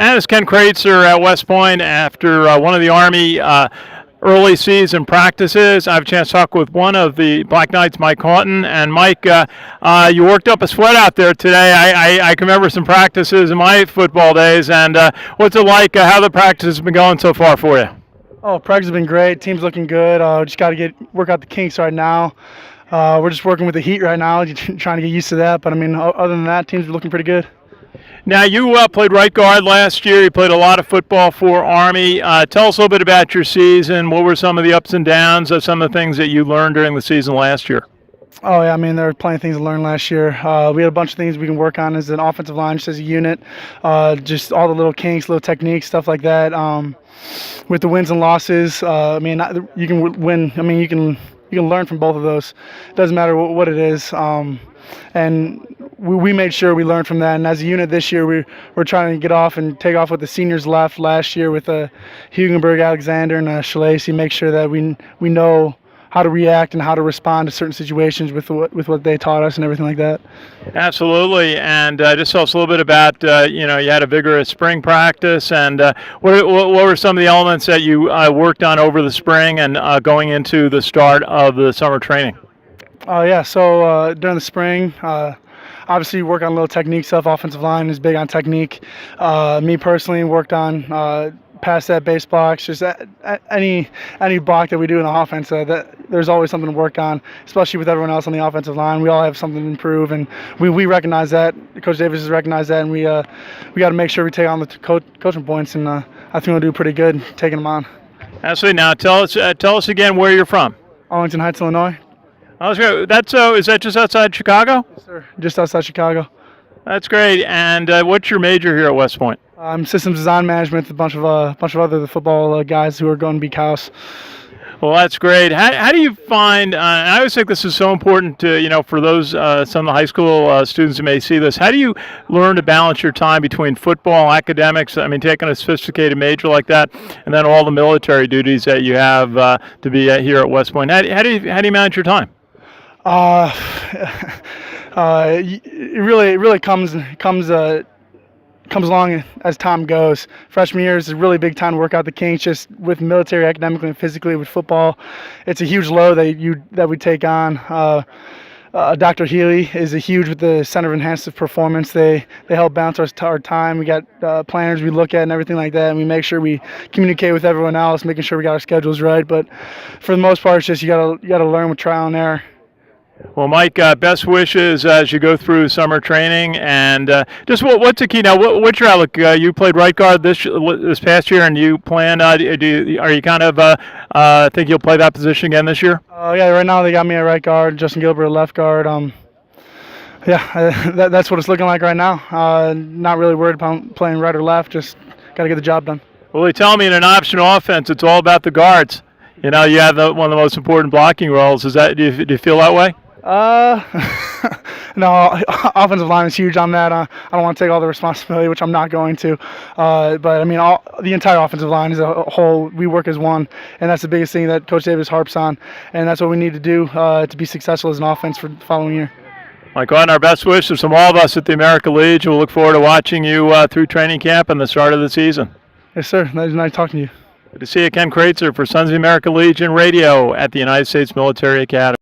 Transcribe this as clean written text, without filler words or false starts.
And it's Ken Kraetzer at West Point after one of the Army early season practices. I have a chance to talk with one of the Black Knights, Mike Houghton. And Mike, you worked up a sweat out there today. I can remember some practices in my football days. And what's it like? How the practice has been going so far for you? Oh, practice has been great. Team's looking good. Just got to work out the kinks right now. We're just working with the heat right now, trying to get used to that. But I mean, other than that, team's looking pretty good. Now, you played right guard last year. You played a lot of football for Army. Tell us a little bit about your season. What were some of the ups and downs of some of the things that you learned during the season last year? Oh, yeah, I mean, there were plenty of things to learn last year. We had a bunch of things we can work on as an offensive line, just as a unit. Just all the little kinks, little techniques, stuff like that. With the wins and losses, I mean, you can win. I mean, you can learn from both of those. It doesn't matter what it is. And we made sure we learned from that. And as a unit this year, we're trying to get off and take off what the seniors left last year with Hugenberg, Alexander, and Shalacy. Make sure that we know how to react and how to respond to certain situations with what they taught us and everything like that. Absolutely. And just tell us a little bit about, you had a vigorous spring practice. And what were some of the elements that you worked on over the spring and going into the start of the summer training? Yeah, so during the spring, obviously work on little technique stuff. Offensive line is big on technique. Me personally worked on pass set, base blocks, just any block that we do in the offense. There's always something to work on, especially with everyone else on the offensive line. We all have something to improve, and we recognize that. Coach Davis has recognized that, and we got to make sure we take on the coaching points, and I think we'll do pretty good taking them on. Absolutely. Now tell us again where you're from. Arlington Heights, Illinois. Is that just outside Chicago? Yes, sir. Just outside Chicago. That's great. And what's your major here at West Point? Systems design management with a bunch of other football guys who are going to be cows. Well, that's great. How do you find? I always think this is so important to for those some of the high school students who may see this. How do you learn to balance your time between football, academics? I mean, taking a sophisticated major like that, and then all the military duties that you have to be here at West Point. How do you manage your time? It really comes along as time goes. Freshman year is a really big time to work out the kinks, just with military, academically, and physically. With football, it's a huge load that we take on. Dr. Healy is a huge with the Center of Enhanced Performance. They help balance our time. We got planners we look at and everything like that, and we make sure we communicate with everyone else, making sure we got our schedules right. But for the most part, it's just you gotta learn with trial and error. Well, Mike, best wishes as you go through summer training, and just what's the key now? What's your outlook? You played right guard this past year, and you plan? Are you kind of think you'll play that position again this year? Yeah, right now they got me at right guard, Justin Gilbert at left guard. That's what it's looking like right now. Not really worried about playing right or left. Just got to get the job done. Well, they tell me in an optional offense, it's all about the guards. You have one of the most important blocking roles. Do you feel that way? No, offensive line is huge on that. I don't want to take all the responsibility, which I'm not going to. But I mean, the entire offensive line as a whole, we work as one, and that's the biggest thing that Coach Davis harps on, and that's what we need to do to be successful as an offense for the following year. Mike Houghton, our best wishes from all of us at the American Legion. We'll look forward to watching you through training camp and the start of the season. Yes, sir. That was nice talking to you. Good to see you, Ken Kraetzer for Sons of the American Legion Radio at the United States Military Academy.